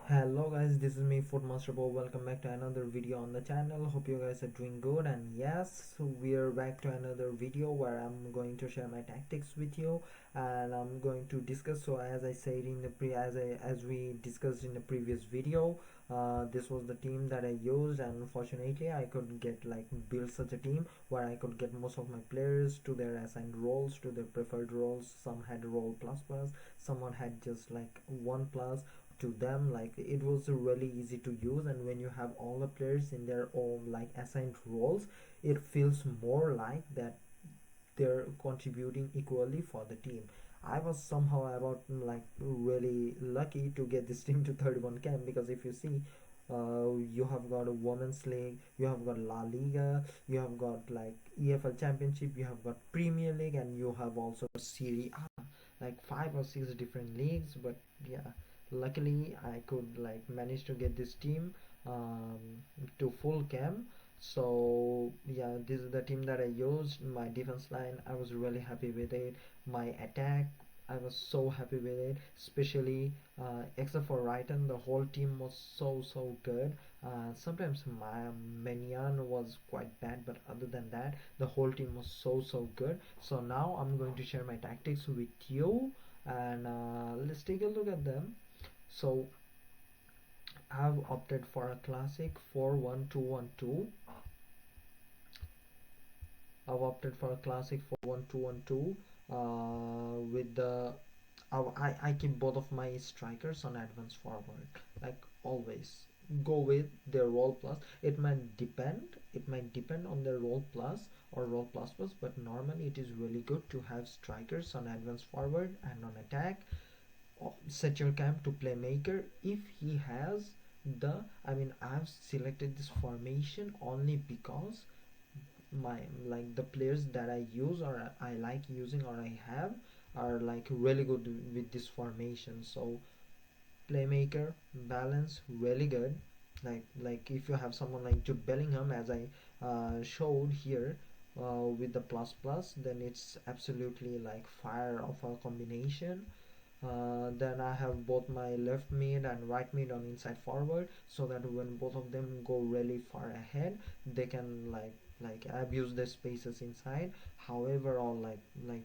Hello guys, this is me Footmaster Bob. Welcome back to another video on the channel. Hope you guys are doing good, and yes, we are back to another video where I'm going to share my tactics with you, and I'm going to discuss. So as I said in the as we discussed in the previous video, this was the team that I used, and unfortunately I could get build such a team where I could get most of my players to their assigned roles, to their preferred roles. Some had role plus plus, someone had just like 1+, to them. Like, it was really easy to use, and when you have all the players in their own assigned roles, it feels more like that they're contributing equally for the team. I was somehow about really lucky to get this team to 31 camp, because if you see, you have got a women's league, you have got La Liga, you have got EFL Championship, you have got Premier League, and you have also Serie A, like 5 or 6 different leagues. But yeah, luckily I could manage to get this team um, to full camp. So yeah, this is the team that I used. My defense line, I was really happy with it. My attack, I was so happy with it, especially except for Brighton, the whole team was so good. Sometimes my Menian was quite bad, but other than that, the whole team was so good. So now I'm going to share my tactics with you, and let's take a look at them. So I've opted for a classic 4-1-2-1-2. I've opted for a classic 4-1-2-1-2 with the I keep both of my strikers on advance forward, like always. Go with their role plus. It might depend on their role plus or role plus plus, but normally it is really good to have strikers on advance forward and on attack. Set your camp to playmaker if he has the I've selected this formation only because my the players that I use or I like using or I have are really good with this formation. So playmaker, balance, really good. Like if you have someone like Jude Bellingham, as I showed here, with the plus plus, then it's absolutely like fire of a combination. Then I have both my left mid and right mid on inside forward, so that when both of them go really far ahead, they can abuse the spaces inside. However, or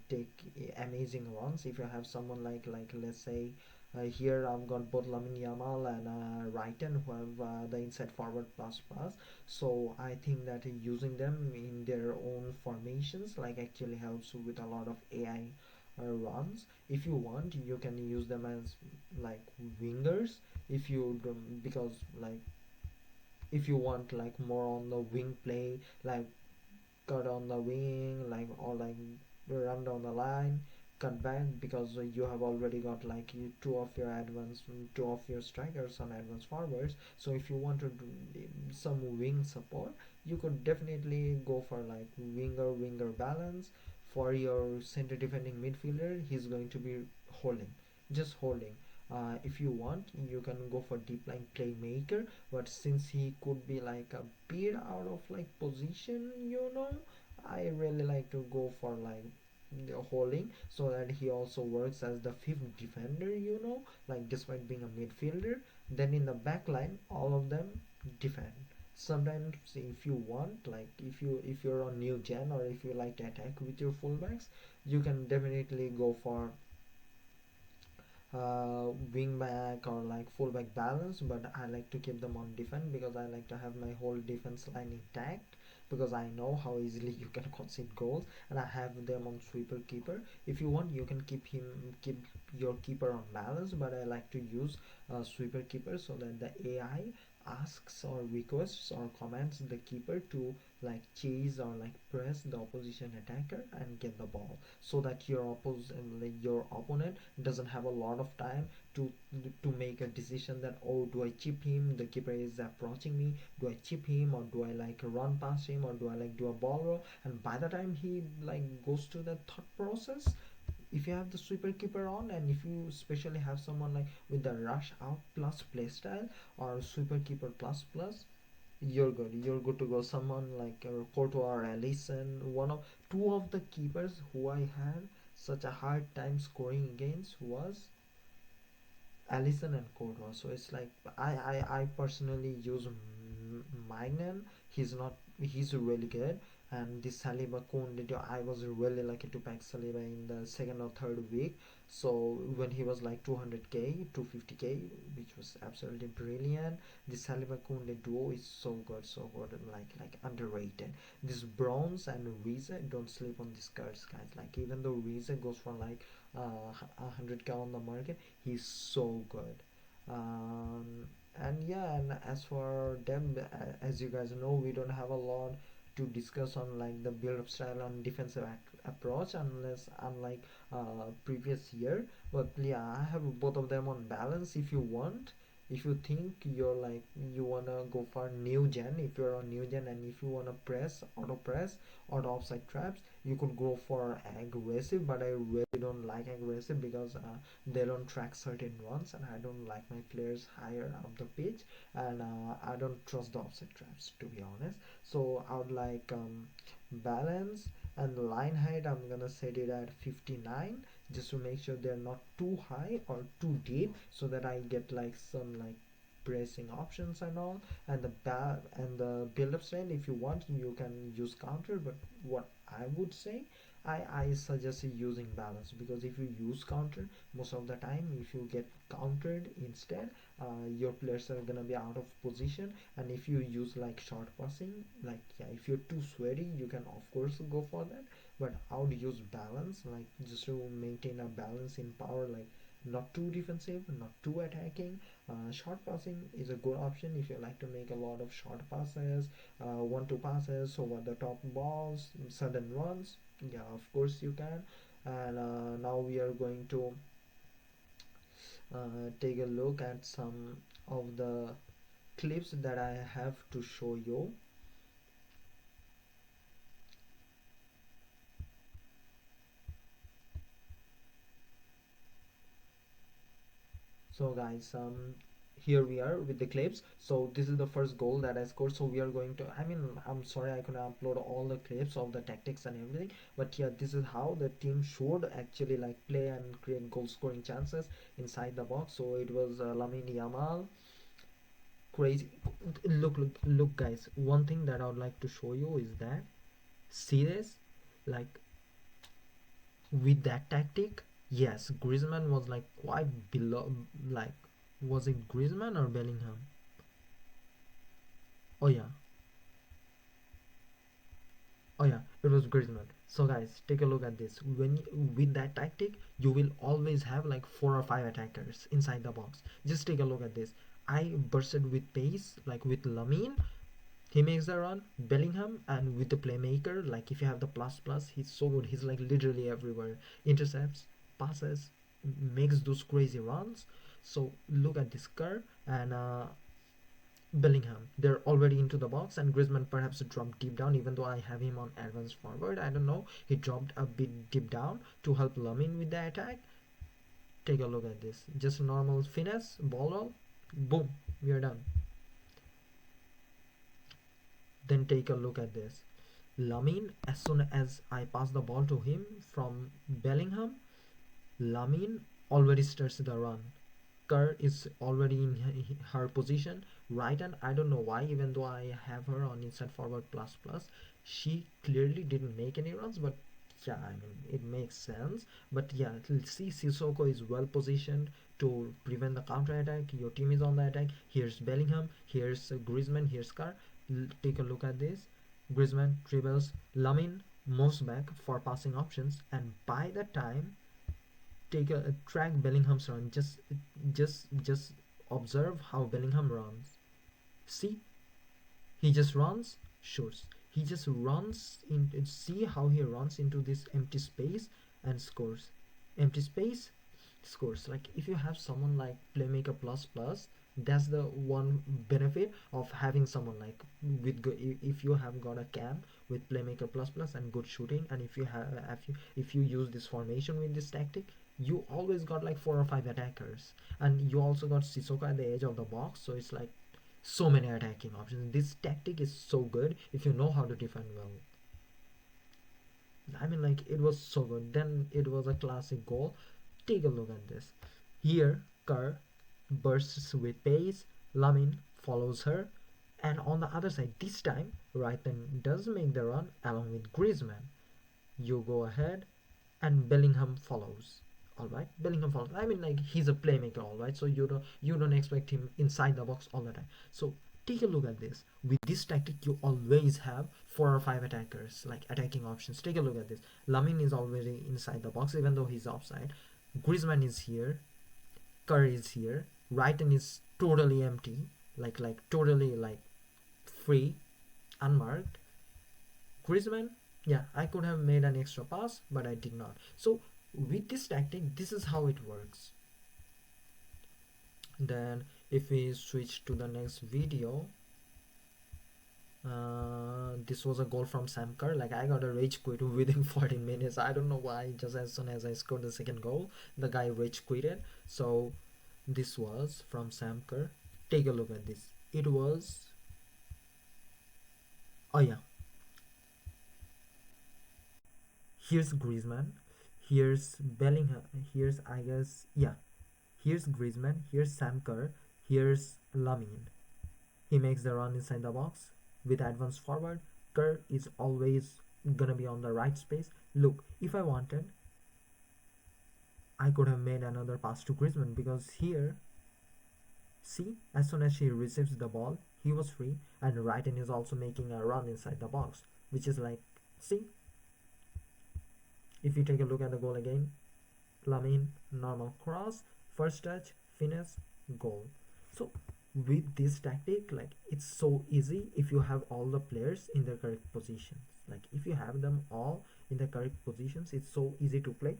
take amazing runs. If you have someone like let's say, here I've got both Lamine Yamal and Brighton, who have the inside forward plus plus. So I think that using them in their own formations actually helps with a lot of AI runs. If you want, you can use them as wingers, if you do, because if you want more on the wing play, cut on the wing, or run down the line, cut back, because you have already got two of your strikers on advanced forwards. So if you want to do some wing support, you could definitely go for winger balance. For your center defending midfielder, he's going to be holding, just holding. If you want, you can go for deep line playmaker, but since he could be a bit out of position, I really like to go for the holding, so that he also works as the fifth defender, despite being a midfielder. Then in the back line, all of them defend. Sometimes if you want, if you're on new gen, or if you like to attack with your fullbacks, you can definitely go for wing back or fullback balance. But I like to keep them on defense, because I like to have my whole defense line intact, because I know how easily you can concede goals, and I have them on sweeper keeper. If you want, you can keep your keeper on balance, but I like to use sweeper keeper, so that the AI asks or requests or commands the keeper to chase or press the opposition attacker and get the ball, so that your opponent doesn't have a lot of time to make a decision that, oh, do I chip him, the keeper is approaching me, do I chip him, or do I run past him, or do I do a ball roll. And by the time he goes to the thought process, if you have the sweeper keeper on, and if you especially have someone with the rush out plus playstyle, or sweeper keeper plus plus, you're good to go. Someone like Courtois or Alisson, two of the keepers who I had such a hard time scoring against was Allison and Cordova. So it's like I personally use Magnan. He's really good. And this Saliba Kondit, I was really lucky to pack Saliba in the second or third week. So when he was like 200k, 250k, which was absolutely brilliant. This Saliba Kondit duo is so good, like underrated. This Bronze and Riza, don't sleep on these cards, guys. Like even though Riza goes for like 100k on the market, he's so good. And yeah, and as for them, as you guys know, we don't have a lot to discuss on like the build up style and defensive approach, unless unlike previous year. But yeah, I have both of them on balance. If you want, if you think you're like you wanna go for new gen, if you're on new gen and if you wanna press auto offside traps, you could go for aggressive. But I really don't like aggressive because they don't track certain runs, and I don't like my players higher up the pitch, and I don't trust the offside traps, to be honest. So I would like balance, and the line height I'm gonna set it at 59, just to make sure they're not too high or too deep, so that I get like some like pressing options and all. And the build up style, if you want, you can use counter, but what I would say, I suggest using balance, because if you use counter, most of the time if you get countered instead, your players are gonna be out of position. And if you use like short passing, like yeah, if you're too sweaty, you can of course go for that, but I would use balance, like just to maintain a balance in power, like not too defensive, not too attacking. Short passing is a good option if you like to make a lot of short passes, 1-2 passes over the top balls, sudden runs. Yeah, of course you can. And now we are going to take a look at some of the clips that I have to show you. So guys, here we are with the clips. So this is the first goal that I scored. So we are going to, I mean, I'm sorry I couldn't upload all the clips of the tactics and everything, but yeah, this is how the team should actually like play and create goal scoring chances inside the box. So it was Lamine Yamal, crazy. Look guys, one thing that I would like to show you is that, see this, like with that tactic, yes, Griezmann was like quite below, like, was it Griezmann or Bellingham? Oh yeah, oh yeah, it was Griezmann. So guys, take a look at this. When with that tactic, you will always have like 4 or 5 attackers inside the box. Just take a look at this. I bursted with pace, like with Lamine. He makes the run, Bellingham, and with the playmaker, like if you have the plus plus, he's so good. He's like literally everywhere. Intercepts, passes, makes those crazy runs. So look at this curve, and Bellingham, they're already into the box, and Griezmann perhaps dropped deep down, even though I have him on advanced forward. I don't know. He dropped a bit deep down to help Lamine with the attack. Take a look at this. Just normal finesse, ball roll, boom, we are done. Then take a look at this. Lamine, as soon as I pass the ball to him from Bellingham, Lamine already starts the run. Kerr is already in her position, right? And I don't know why, even though I have her on inside forward plus plus, she clearly didn't make any runs. But yeah, I mean it makes sense. But yeah, see, Sissoko is well positioned to prevent the counter attack. Your team is on the attack. Here's Bellingham, here's Griezmann, here's Kerr. Take a look at this. Griezmann dribbles, Lamine moves back for passing options, and by the time, take a track Bellingham's run. Just observe how Bellingham runs. See, he just runs, shoots. He just runs in. See how he runs into this empty space and scores. Empty space, scores. Like if you have someone like playmaker plus plus, that's the one benefit of having someone like with good. If you have got a cam with playmaker plus plus and good shooting, and if you use this formation with this tactic, you always got like 4 or 5 attackers, and you also got Sissoko at the edge of the box. So it's like so many attacking options. This tactic is so good if you know how to defend well. I mean, like it was so good. Then it was a classic goal. Take a look at this. Here, Kerr. bursts with pace. Lamin follows her, and on the other side, this time, Wrighton does make the run along with Griezmann. You go ahead, and Bellingham follows. All right, Bellingham follows. I mean, like, he's a playmaker, all right. So you don't expect him inside the box all the time. So take a look at this. With this tactic, you always have 4 or 5 attackers, like attacking options. Take a look at this. Lamin is already inside the box, even though he's offside. Griezmann is here. Curry is here. Wrighton is totally empty, like totally like free, unmarked. Griezmann, yeah, I could have made an extra pass, but I did not. So with this tactic, this is how it works. Then if we switch to the next video, this was a goal from Sam Kerr. Like, I got a rage quit within 14 minutes. I don't know why. Just as soon as I scored the second goal, the guy rage quitted. So this was from Sam Kerr. Take a look at this. It was, oh yeah, here's Griezmann, here's Bellingham, here's, I guess, yeah, here's Griezmann, here's Sam Kerr, here's Lamin. He makes the run inside the box with advance forward. Kerr is always gonna be on the right space. Look, if I wanted, I could have made another pass to Griezmann, because here, see, as soon as he receives the ball, he was free, and Wrighton is also making a run inside the box, which is like, see, if you take a look at the goal again, Lamin, normal cross, first touch, finesse, goal. So with this tactic, like, it's so easy if you have all the players in their correct positions. Like, if you have them all in the correct positions, it's so easy to play.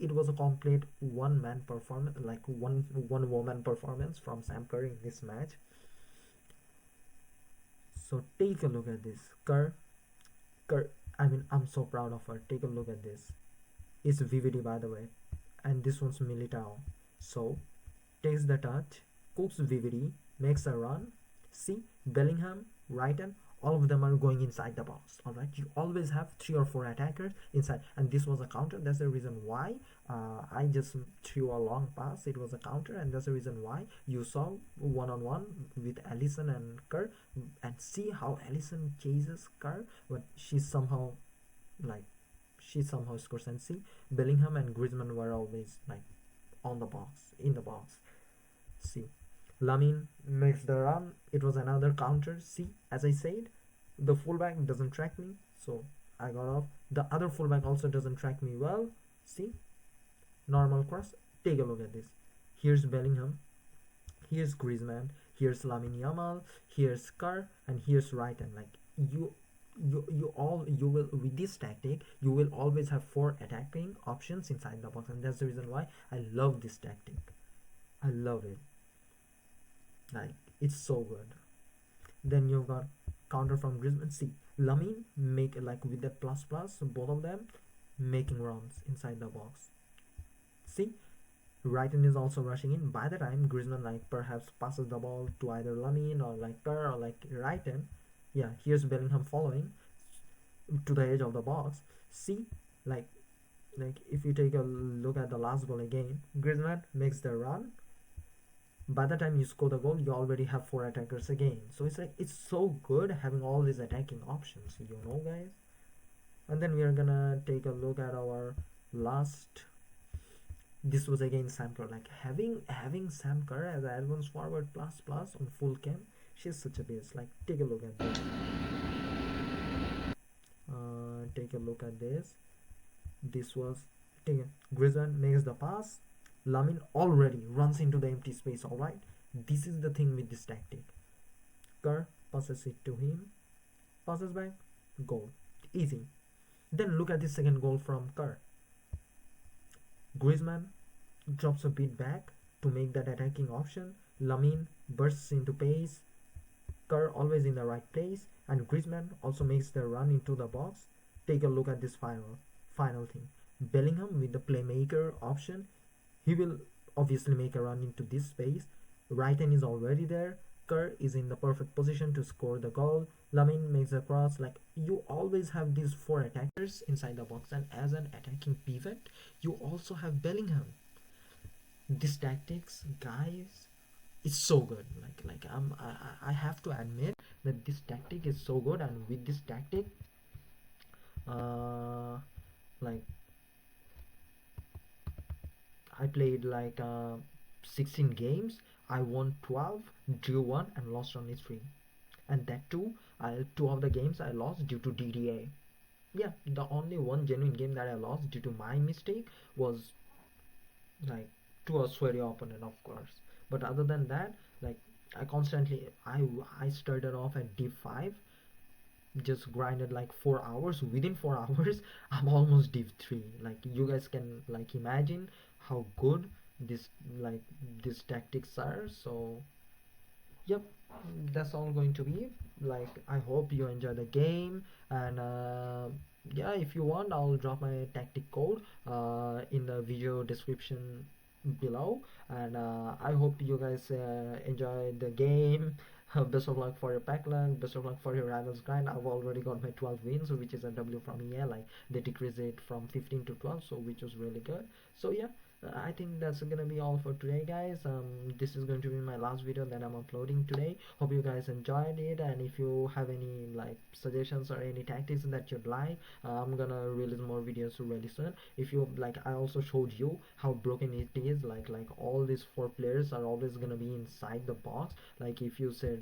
It was a complete one-man performance, like one woman performance from Sam Kerr in this match. So take a look at this. Kerr, I mean, I'm so proud of her. Take a look at this. It's VVD, by the way, and this one's Militao. So takes the touch, cooks VVD, makes a run. See, Bellingham, Wrighton, all of them are going inside the box. All right, you always have 3 or 4 attackers inside, and this was a counter. That's the reason why I just threw a long pass. It was a counter, and that's the reason why you saw one-on-one with Alisson and Kerr. And see how Alisson chases Kerr, but she somehow scores. And see, Bellingham and Griezmann were always like on the box, in the box. See, Lamin makes the run. It was another counter. See, as I said, the fullback doesn't track me, so I got off. The other fullback also doesn't track me well. See, normal cross. Take a look at this. Here's Bellingham, here's Griezmann, here's Lamine Yamal, here's Kerr, and here's Wrighton. Like, you will, with this tactic, you will always have 4 attacking options inside the box, and that's the reason why I love this tactic. I love it. Like, it's so good. Then you've got counter from Griezmann. See, Lamin make, like, with that plus, both of them making runs inside the box. See, Wrighton is also rushing in. By the time Griezmann, like, perhaps passes the ball to either Lamin or like Kerr or like Wrighton, yeah, here's Bellingham following to the edge of the box. See, like if you take a look at the last goal again, Griezmann makes the run. By the time you score the goal, you already have 4 attackers again. So it's like, it's so good having all these attacking options, you know, guys. And then we are gonna take a look at our last. This was again Sam Kerr. Like, having Sam Kerr as an advance forward plus on full cam, she's such a beast. Like, take a look at this. Take a look at this. This was, Griezmann makes the pass. Lamin already runs into the empty space. All right, this is the thing with this tactic. Kerr passes it to him, passes back, goal, easy. Then look at this second goal from Kerr. Griezmann drops a bit back to make that attacking option. Lamin bursts into pace. Kerr always in the right place, and Griezmann also makes the run into the box. Take a look at this final thing. Bellingham with the playmaker option. He will obviously make a run into this space. Wrighton is already there. Kerr is in the perfect position to score the goal. Lamin makes a cross. Like, you always have these 4 attackers inside the box, and as an attacking pivot, you also have Bellingham. These tactics, guys, it's so good. I have to admit that this tactic is so good, and with this tactic, uh, like I played 16 games. I won 12, drew one, and lost only three. And that too, two of the games I lost due to DDA. Yeah, the only one genuine game that I lost due to my mistake was like to a sweaty opponent, of course. But other than that, like I constantly I started off at D5, just grinded like 4 hours. Within 4 hours, I'm almost div 3. Like you guys can like imagine how good this like these tactics are. So yep, that's all going to be. Like I hope you enjoy the game, and yeah, if you want, I'll drop my tactic code in the video description below. And I hope you guys enjoy the game. Best of luck for your pack luck, best of luck for your rivals grind. I've already got my 12 wins, which is a W from EA. Like they decreased it from 15 to 12, so which was really good. So yeah, I think that's gonna be all for today, guys. This is going to be my last video that I'm uploading today. Hope you guys enjoyed it, and if you have any like suggestions or any tactics that you'd like, I'm gonna release more videos really soon. If you like, I also showed you how broken it is. Like all these four players are always gonna be inside the box. Like if you set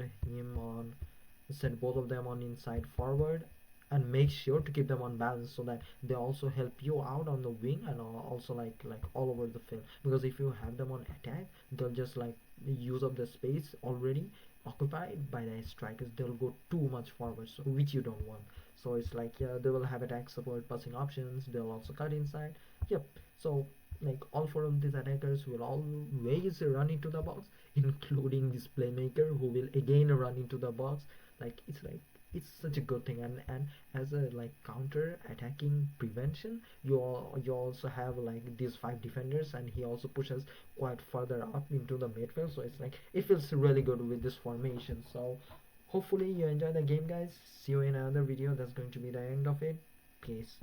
both of them on inside forward, and make sure to keep them on balance so that they also help you out on the wing, and also like all over the field. Because if you have them on attack, they'll just like use up the space already occupied by the strikers. They'll go too much forward, so which you don't want. So it's like, yeah, they will have attack support passing options. They'll also cut inside. Yep. So like all four of these attackers will always run into the box, including this playmaker who will again run into the box. It's such a good thing. And as a like counter attacking prevention, you also have like these five defenders, and he also pushes quite further up into the midfield. So it's like it feels really good with this formation. So hopefully you enjoy the game, guys. See you in another video. That's going to be the end of it. Peace.